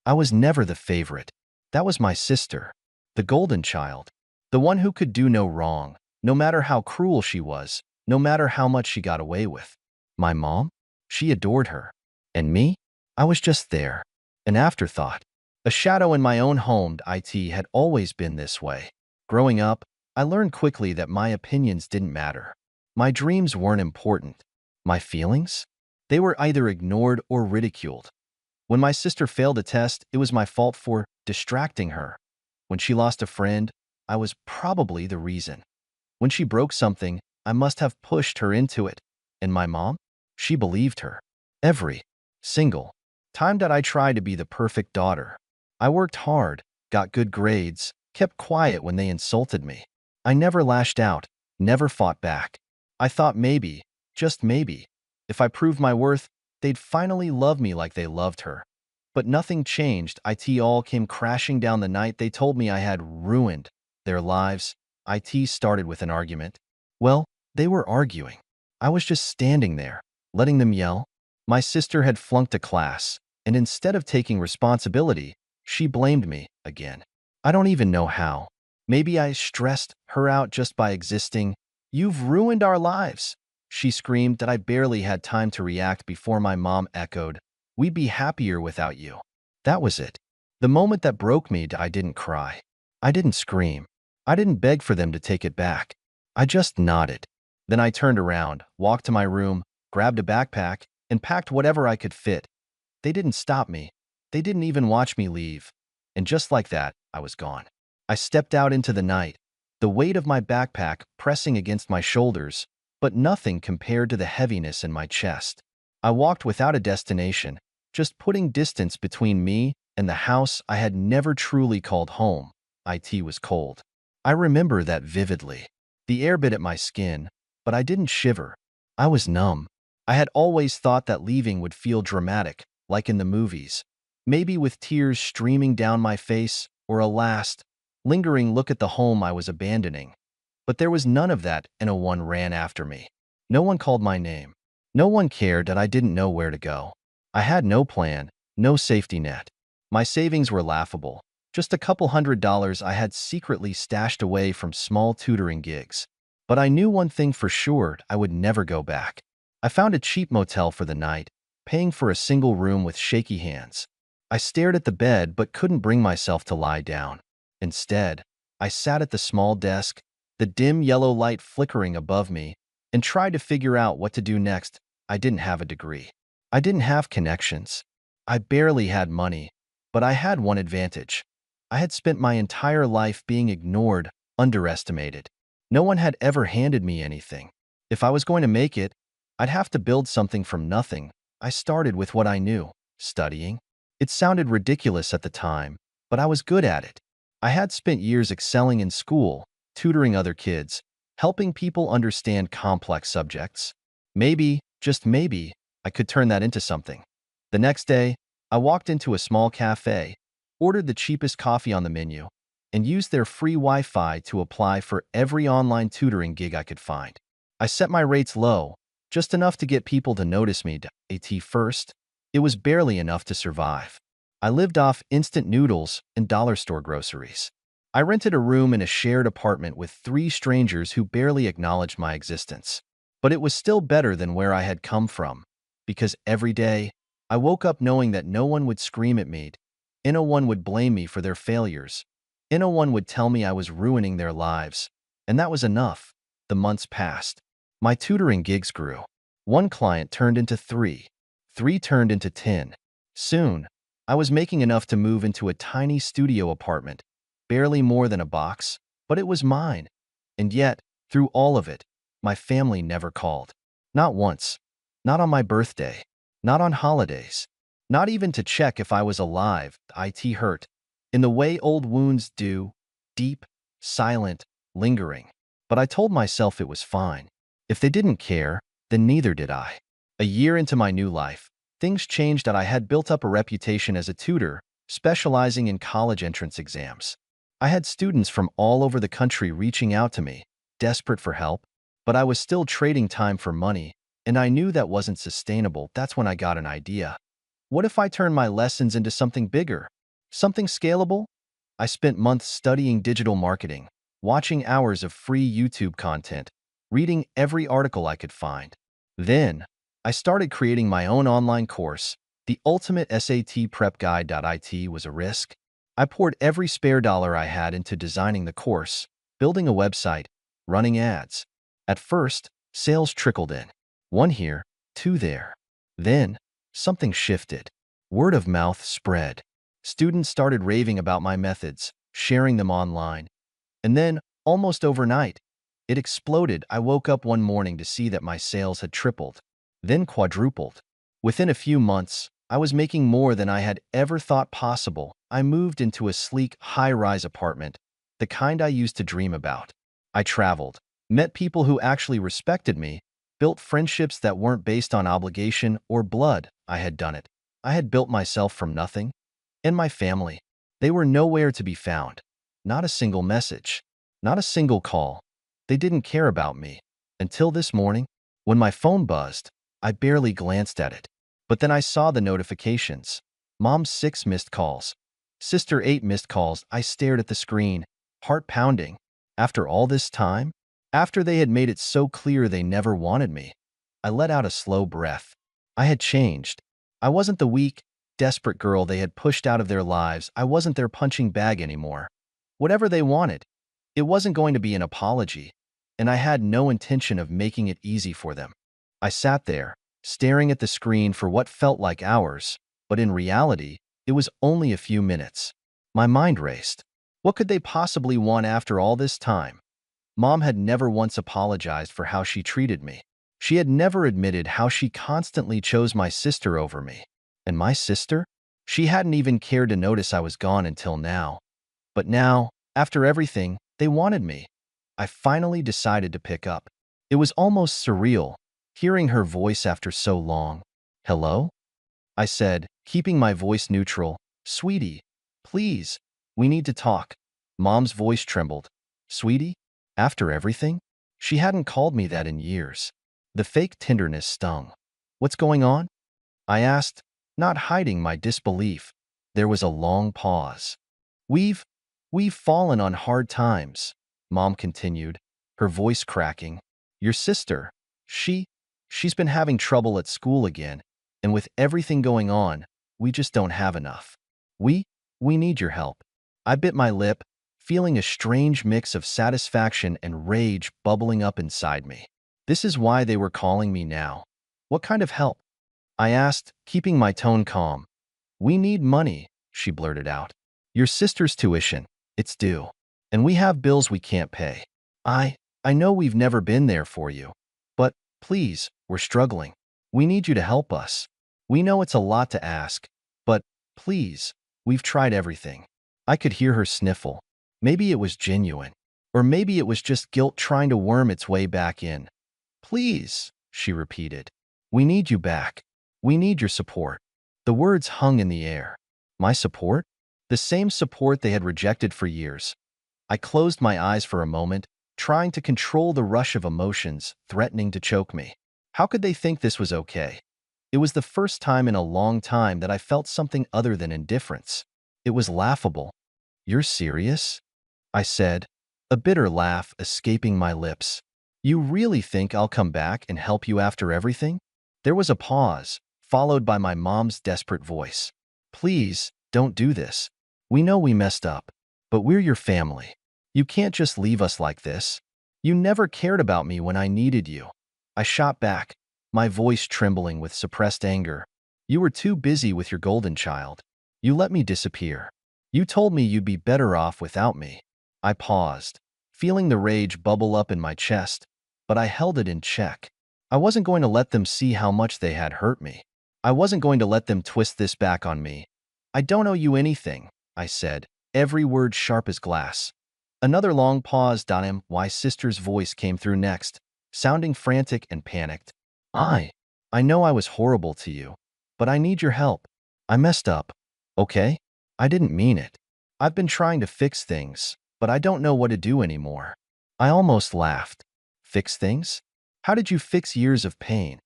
I was never the favorite. That was my sister, the golden child, the one who could do no wrong, no matter how cruel she was, no matter how much she got away with. My mom? She adored her. And me? I was just there, an afterthought, a shadow in my own home. It had always been this way. Growing up, I learned quickly that my opinions didn't matter. My dreams weren't important. My feelings? They were either ignored or ridiculed. When my sister failed a test, it was my fault for distracting her. When she lost a friend, I was probably the reason. When she broke something, I must have pushed her into it. And my mom? She believed her. Every single time that I tried to be the perfect daughter. I worked hard, got good grades, kept quiet when they insulted me. I never lashed out, never fought back. I thought maybe, just maybe, if I proved my worth, they'd finally love me like they loved her. But nothing changed. It all came crashing down the night they told me I had ruined their lives. It started with an argument. Well, they were arguing. I was just standing there, letting them yell. My sister had flunked a class, and instead of taking responsibility, she blamed me again. I don't even know how. Maybe I stressed her out just by existing. "You've ruined our lives," she screamed that I barely had time to react before my mom echoed, "We'd be happier without you." That was it. The moment that broke me. I didn't cry. I didn't scream. I didn't beg for them to take it back. I just nodded. Then I turned around, walked to my room, grabbed a backpack, and packed whatever I could fit. They didn't stop me. They didn't even watch me leave. And just like that, I was gone. I stepped out into the night, the weight of my backpack pressing against my shoulders, but nothing compared to the heaviness in my chest. I walked without a destination, just putting distance between me and the house I had never truly called home. It was cold. I remember that vividly. The air bit at my skin, but I didn't shiver. I was numb. I had always thought that leaving would feel dramatic, like in the movies, maybe with tears streaming down my face or a last, lingering look at the home I was abandoning. But there was none of that, and no one ran after me. No one called my name. No one cared that I didn't know where to go. I had no plan, no safety net. My savings were laughable, just a couple $100s I had secretly stashed away from small tutoring gigs. But I knew one thing for sure: I would never go back. I found a cheap motel for the night, paying for a single room with shaky hands. I stared at the bed but couldn't bring myself to lie down. Instead, I sat at the small desk, the dim yellow light flickering above me, and tried to figure out what to do next. I didn't have a degree. I didn't have connections. I barely had money, but I had one advantage. I had spent my entire life being ignored, underestimated. No one had ever handed me anything. If I was going to make it, I'd have to build something from nothing. I started with what I knew: studying. It sounded ridiculous at the time, but I was good at it. I had spent years excelling in school, tutoring other kids, helping people understand complex subjects. Maybe, just maybe, I could turn that into something. The next day, I walked into a small cafe, ordered the cheapest coffee on the menu, and used their free Wi-Fi to apply for every online tutoring gig I could find. I set my rates low, just enough to get people to notice me. At first, it was barely enough to survive. I lived off instant noodles and dollar store groceries. I rented a room in a shared apartment with 3 strangers who barely acknowledged my existence. But it was still better than where I had come from, because every day, I woke up knowing that no one would scream at me, and no one would blame me for their failures, and no one would tell me I was ruining their lives. And that was enough. The months passed. My tutoring gigs grew. 1 client turned into 3. 3 turned into 10. Soon, I was making enough to move into a tiny studio apartment, barely more than a box, but it was mine. And yet, through all of it, my family never called. Not once. Not on my birthday. Not on holidays. Not even to check if I was alive. It hurt, in the way old wounds do, deep, silent, lingering. But I told myself it was fine. If they didn't care, then neither did I. A year into my new life, things changed. That I had built up a reputation as a tutor, specializing in college entrance exams. I had students from all over the country reaching out to me, desperate for help, but I was still trading time for money, and I knew that wasn't sustainable. That's when I got an idea. What if I turned my lessons into something bigger? Something scalable? I spent months studying digital marketing, watching hours of free YouTube content, reading every article I could find. Then, I started creating my own online course. The ultimate SAT prep guide.it was a risk. I poured every spare dollar I had into designing the course, building a website, running ads. At first, sales trickled in. One here, two there. Then, something shifted. Word of mouth spread. Students started raving about my methods, sharing them online. And then, almost overnight, it exploded. I woke up one morning to see that my sales had tripled, then quadrupled. Within a few months, I was making more than I had ever thought possible. I moved into a sleek, high-rise apartment, the kind I used to dream about. I traveled, met people who actually respected me, built friendships that weren't based on obligation or blood. I had done it. I had built myself from nothing. And my family, they were nowhere to be found. Not a single message, not a single call. They didn't care about me. Until this morning, when my phone buzzed, I barely glanced at it. But then I saw the notifications. Mom's 6 missed calls. Sister 8 missed calls. I stared at the screen, heart pounding. After all this time? After they had made it so clear they never wanted me, I let out a slow breath. I had changed. I wasn't the weak, desperate girl they had pushed out of their lives. I wasn't their punching bag anymore. Whatever they wanted, it wasn't going to be an apology, and I had no intention of making it easy for them. I sat there, staring at the screen for what felt like hours, but in reality, it was only a few minutes. My mind raced. What could they possibly want after all this time? Mom had never once apologized for how she treated me. She had never admitted how she constantly chose my sister over me. And my sister? She hadn't even cared to notice I was gone until now. But now, after everything, they wanted me. I finally decided to pick up. It was almost surreal, hearing her voice after so long. "Hello?" I said, keeping my voice neutral. "Sweetie, please, we need to talk." Mom's voice trembled. "Sweetie? After everything?" She hadn't called me that in years. The fake tenderness stung. "What's going on?" I asked, not hiding my disbelief. There was a long pause. We've fallen on hard times," Mom continued, her voice cracking. "Your sister, she's been having trouble at school again, and with everything going on, we just don't have enough. We need your help." I bit my lip, feeling a strange mix of satisfaction and rage bubbling up inside me. This is why they were calling me now. What kind of help? I asked, keeping my tone calm. "We need money," she blurted out. "Your sister's tuition, it's due. And we have bills we can't pay. I know we've never been there for you. But, please, we're struggling. We need you to help us. We know it's a lot to ask, but, please, we've tried everything." I could hear her sniffle. Maybe it was genuine. Or maybe it was just guilt trying to worm its way back in. "Please," she repeated. "We need you back. We need your support." The words hung in the air. My support? The same support they had rejected for years. I closed my eyes for a moment, trying to control the rush of emotions threatening to choke me. How could they think this was okay? It was the first time in a long time that I felt something other than indifference. It was laughable. "You're serious?" I said, a bitter laugh escaping my lips. "You really think I'll come back and help you after everything?" There was a pause, followed by my mom's desperate voice. "Please, don't do this. We know we messed up, but we're your family. You can't just leave us like this. You never cared about me when I needed you." I shot back, my voice trembling with suppressed anger. "You were too busy with your golden child. You let me disappear. You told me you'd be better off without me." I paused, feeling the rage bubble up in my chest, but I held it in check. I wasn't going to let them see how much they had hurt me. I wasn't going to let them twist this back on me. "I don't owe you anything," I said, every word sharp as glass. Another long pause. My sister's voice came through next, sounding frantic and panicked. I know I was horrible to you, but I need your help. I messed up, okay? I didn't mean it. I've been trying to fix things, but I don't know what to do anymore." I almost laughed. "Fix things? How did you fix years of pain?"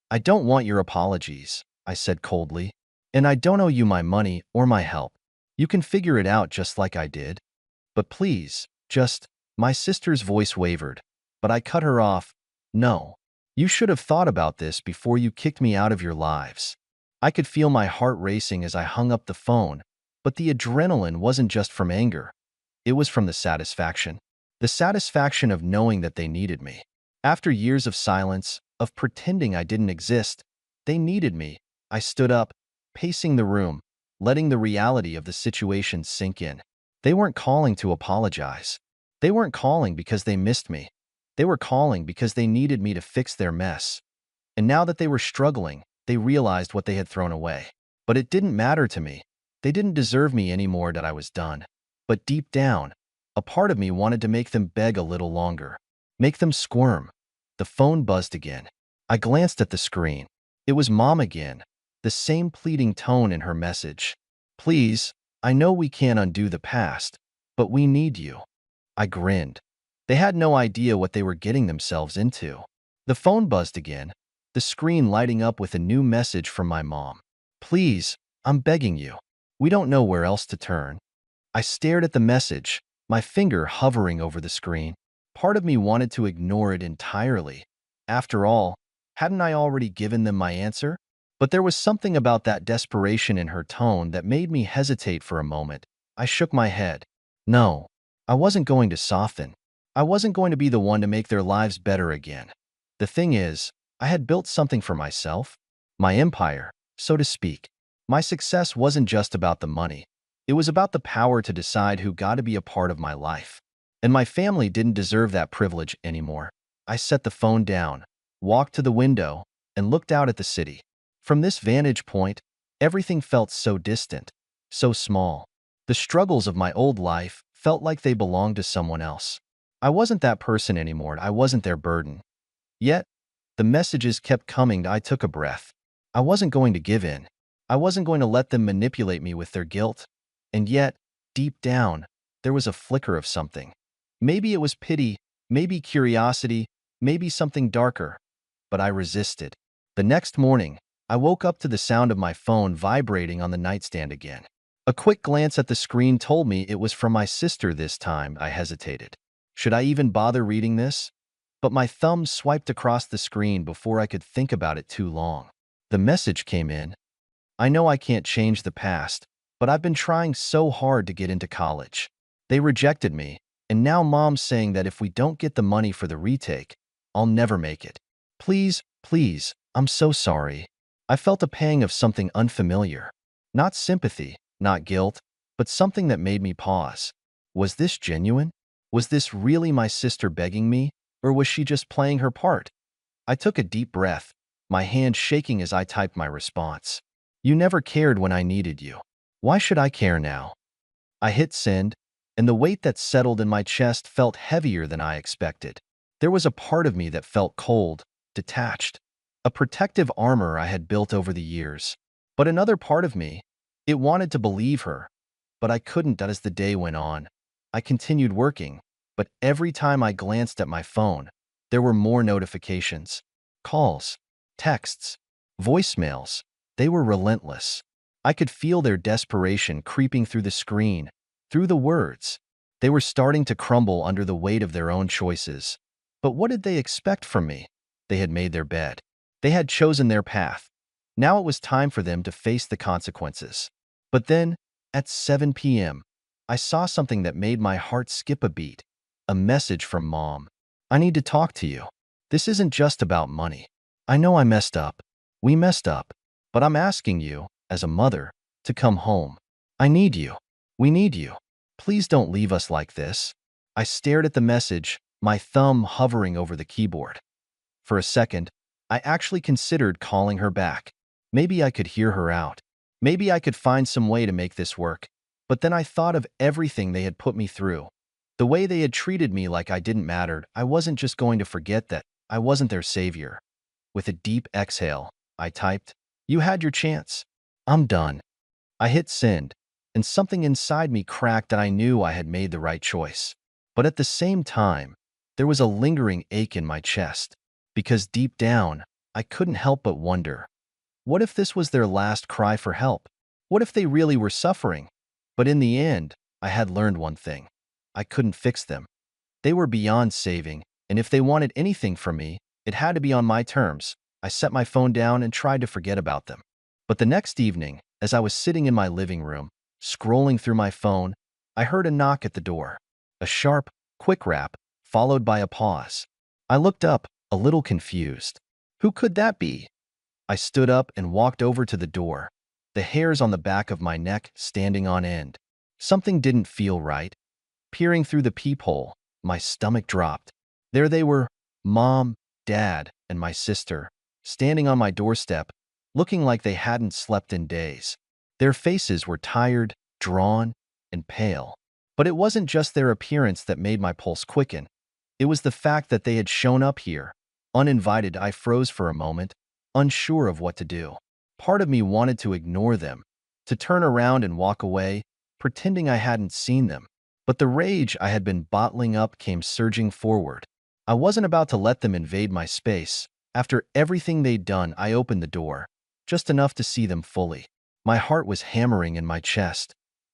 "I don't want your apologies," I said coldly, "and I don't owe you my money or my help. You can figure it out just like I did. But please, just, my sister's voice wavered, but I cut her off. No. You should have thought about this before you kicked me out of your lives. I could feel my heart racing as I hung up the phone, but the adrenaline wasn't just from anger. It was from the satisfaction. The satisfaction of knowing that they needed me. After years of silence, of pretending I didn't exist, they needed me. I stood up, pacing the room, letting the reality of the situation sink in. They weren't calling to apologize. They weren't calling because they missed me. They were calling because they needed me to fix their mess. And now that they were struggling, they realized what they had thrown away. But it didn't matter to me. They didn't deserve me anymore that I was done. But deep down, a part of me wanted to make them beg a little longer. Make them squirm. The phone buzzed again. I glanced at the screen. It was Mom again, the same pleading tone in her message. Please, I know we can't undo the past, but we need you. I grinned. They had no idea what they were getting themselves into. The phone buzzed again, the screen lighting up with a new message from my mom. Please, I'm begging you. We don't know where else to turn. I stared at the message, my finger hovering over the screen. Part of me wanted to ignore it entirely. After all, hadn't I already given them my answer? But there was something about that desperation in her tone that made me hesitate for a moment. I shook my head. No, I wasn't going to soften. I wasn't going to be the one to make their lives better again. The thing is, I had built something for myself. My empire, so to speak. My success wasn't just about the money. It was about the power to decide who got to be a part of my life. And my family didn't deserve that privilege anymore. I set the phone down, walked to the window, and looked out at the city. From this vantage point, everything felt so distant, so small. The struggles of my old life felt like they belonged to someone else. I wasn't that person anymore. I wasn't their burden. Yet, the messages kept coming. I took a breath. I wasn't going to give in. I wasn't going to let them manipulate me with their guilt. And yet, deep down, there was a flicker of something. Maybe it was pity, maybe curiosity, maybe something darker. But I resisted. The next morning, I woke up to the sound of my phone vibrating on the nightstand again. A quick glance at the screen told me it was from my sister this time. I hesitated. Should I even bother reading this? But my thumb swiped across the screen before I could think about it too long. The message came in. I know I can't change the past, but I've been trying so hard to get into college. They rejected me, and now Mom's saying that if we don't get the money for the retake, I'll never make it. Please, please, I'm so sorry. I felt a pang of something unfamiliar. Not sympathy, not guilt, but something that made me pause. Was this genuine? Was this really my sister begging me, or was she just playing her part? I took a deep breath, my hand shaking as I typed my response. You never cared when I needed you. Why should I care now? I hit send, and the weight that settled in my chest felt heavier than I expected. There was a part of me that felt cold, detached, a protective armor I had built over the years. But another part of me, it wanted to believe her, but I couldn't. As the day went on, I continued working, but every time I glanced at my phone, there were more notifications, calls, texts, voicemails. They were relentless. I could feel their desperation creeping through the screen, through the words. They were starting to crumble under the weight of their own choices. But what did they expect from me? They had made their bed. They had chosen their path. Now it was time for them to face the consequences. But then, at 7 p.m., I saw something that made my heart skip a beat. A message from Mom. I need to talk to you. This isn't just about money. I know I messed up. We messed up. But I'm asking you, as a mother, to come home. I need you. We need you. Please don't leave us like this. I stared at the message, my thumb hovering over the keyboard. For a second, I actually considered calling her back. Maybe I could hear her out. Maybe I could find some way to make this work. But then I thought of everything they had put me through. The way they had treated me like I didn't matter. I wasn't just going to forget that. I wasn't their savior. With a deep exhale, I typed, "You had your chance. I'm done." I hit send, and something inside me cracked and I knew I had made the right choice. But at the same time, there was a lingering ache in my chest. Because deep down, I couldn't help but wonder, what if this was their last cry for help? What if they really were suffering? But in the end, I had learned one thing. I couldn't fix them. They were beyond saving, and if they wanted anything from me, it had to be on my terms. I set my phone down and tried to forget about them. But the next evening, as I was sitting in my living room, scrolling through my phone, I heard a knock at the door. A sharp, quick rap, followed by a pause. I looked up, a little confused. Who could that be? I stood up and walked over to the door, the hairs on the back of my neck standing on end. Something didn't feel right. Peering through the peephole, my stomach dropped. There they were, Mom, Dad, and my sister, standing on my doorstep, looking like they hadn't slept in days. Their faces were tired, drawn, and pale. But it wasn't just their appearance that made my pulse quicken. It was the fact that they had shown up here. Uninvited, I froze for a moment, unsure of what to do. Part of me wanted to ignore them, to turn around and walk away, pretending I hadn't seen them. But the rage I had been bottling up came surging forward. I wasn't about to let them invade my space. After everything they'd done, I opened the door, just enough to see them fully. My heart was hammering in my chest.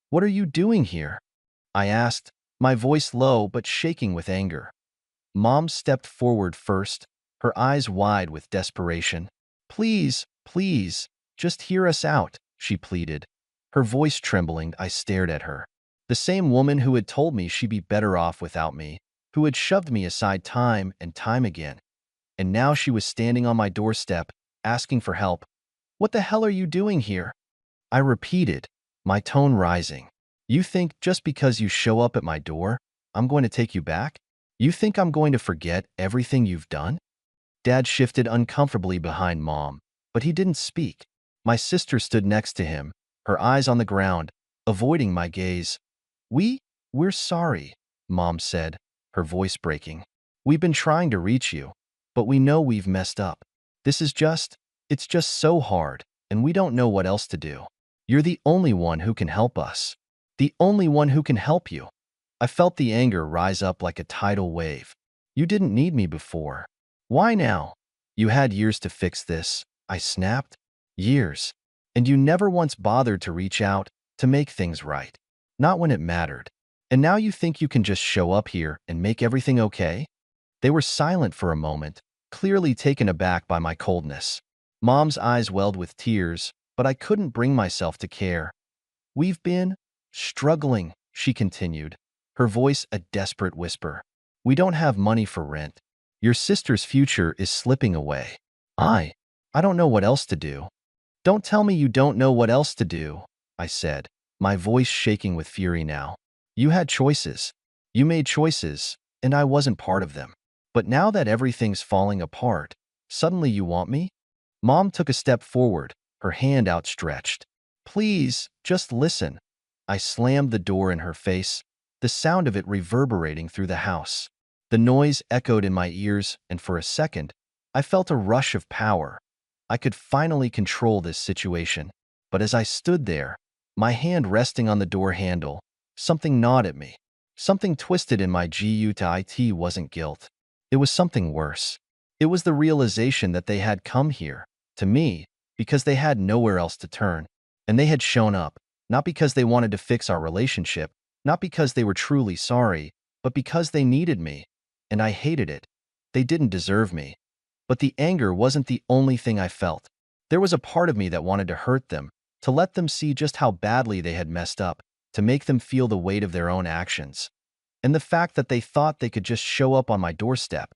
"What are you doing here?" I asked, my voice low but shaking with anger. Mom stepped forward first, her eyes wide with desperation. "Please, please, just hear us out," she pleaded. Her voice trembling, I stared at her. The same woman who had told me she'd be better off without me, who had shoved me aside time and time again. And now she was standing on my doorstep, asking for help. "What the hell are you doing here?" I repeated, my tone rising. "You think just because you show up at my door, I'm going to take you back? You think I'm going to forget everything you've done?" Dad shifted uncomfortably behind Mom, but he didn't speak. My sister stood next to him, her eyes on the ground, avoiding my gaze. We're sorry," Mom said, her voice breaking. "We've been trying to reach you, but we know we've messed up. It's just so hard, and we don't know what else to do. You're the only one who can help us. The only one who can help you." I felt the anger rise up like a tidal wave. "You didn't need me before. Why now? You had years to fix this," I snapped. "Years. And you never once bothered to reach out, to make things right. Not when it mattered. And now you think you can just show up here and make everything okay?" They were silent for a moment, clearly taken aback by my coldness. Mom's eyes welled with tears, but I couldn't bring myself to care. "We've been struggling," she continued, her voice a desperate whisper. "We don't have money for rent. Your sister's future is slipping away. I don't know what else to do." "Don't tell me you don't know what else to do," I said, my voice shaking with fury now. "You had choices. You made choices, and I wasn't part of them. But now that everything's falling apart, suddenly you want me?" Mom took a step forward, her hand outstretched. "Please, just listen." I slammed the door in her face, the sound of it reverberating through the house. The noise echoed in my ears, and for a second, I felt a rush of power. I could finally control this situation. But as I stood there, my hand resting on the door handle, something gnawed at me. Something twisted in my gut wasn't guilt. It was something worse. It was the realization that they had come here, to me, because they had nowhere else to turn. And they had shown up, not because they wanted to fix our relationship, not because they were truly sorry, but because they needed me. And I hated it. They didn't deserve me. But the anger wasn't the only thing I felt. There was a part of me that wanted to hurt them, to let them see just how badly they had messed up, to make them feel the weight of their own actions. And the fact that they thought they could just show up on my doorstep,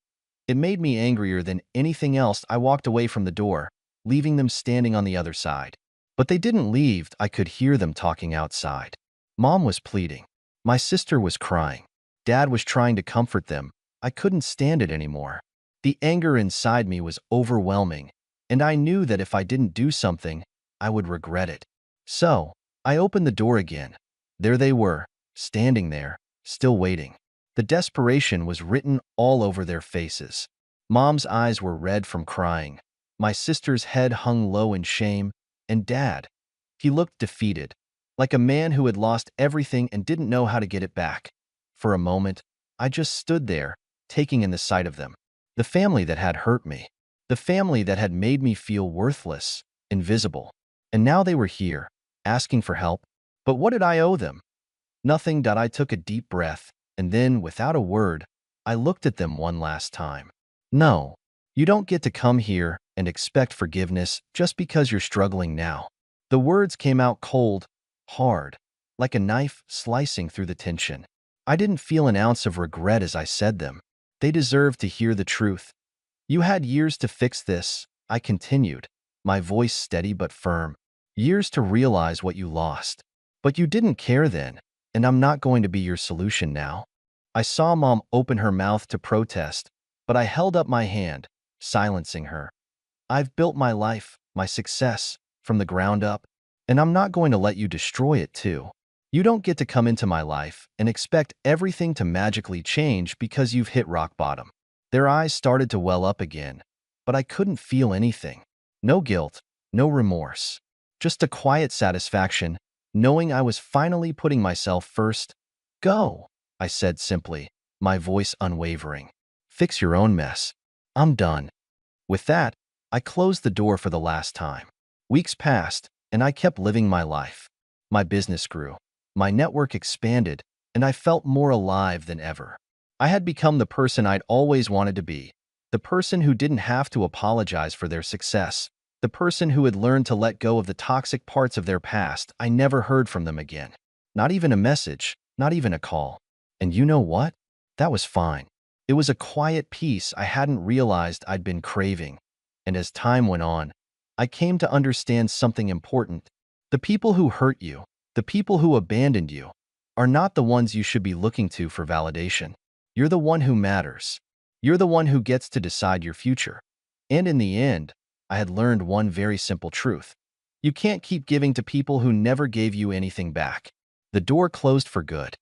it made me angrier than anything else. I walked away from the door, leaving them standing on the other side. But they didn't leave. I could hear them talking outside. Mom was pleading. My sister was crying. Dad was trying to comfort them. I couldn't stand it anymore. The anger inside me was overwhelming, and I knew that if I didn't do something, I would regret it. So, I opened the door again. There they were, standing there, still waiting. The desperation was written all over their faces. Mom's eyes were red from crying. My sister's head hung low in shame, and Dad, he looked defeated, like a man who had lost everything and didn't know how to get it back. For a moment, I just stood there, taking in the sight of them. The family that had hurt me. The family that had made me feel worthless, invisible. And now they were here, asking for help. But what did I owe them? Nothing. I took a deep breath, and then, without a word, I looked at them one last time. No, you don't get to come here and expect forgiveness just because you're struggling now. The words came out cold, hard, like a knife slicing through the tension. I didn't feel an ounce of regret as I said them. They deserved to hear the truth. You had years to fix this, I continued, my voice steady but firm. Years to realize what you lost. But you didn't care then, and I'm not going to be your solution now. I saw Mom open her mouth to protest, but I held up my hand, silencing her. I've built my life, my success, from the ground up, and I'm not going to let you destroy it too. You don't get to come into my life and expect everything to magically change because you've hit rock bottom. Their eyes started to well up again, but I couldn't feel anything. No guilt, no remorse. Just a quiet satisfaction, knowing I was finally putting myself first. Go, I said simply, my voice unwavering. Fix your own mess. I'm done. With that, I closed the door for the last time. Weeks passed, and I kept living my life. My business grew. My network expanded, and I felt more alive than ever. I had become the person I'd always wanted to be, the person who didn't have to apologize for their success, the person who had learned to let go of the toxic parts of their past. I never heard from them again. Not even a message, not even a call. And you know what? That was fine. It was a quiet peace I hadn't realized I'd been craving. And as time went on, I came to understand something important. The people who hurt you, the people who abandoned you, are not the ones you should be looking to for validation. You're the one who matters. You're the one who gets to decide your future. And in the end, I had learned one very simple truth. You can't keep giving to people who never gave you anything back. The door closed for good.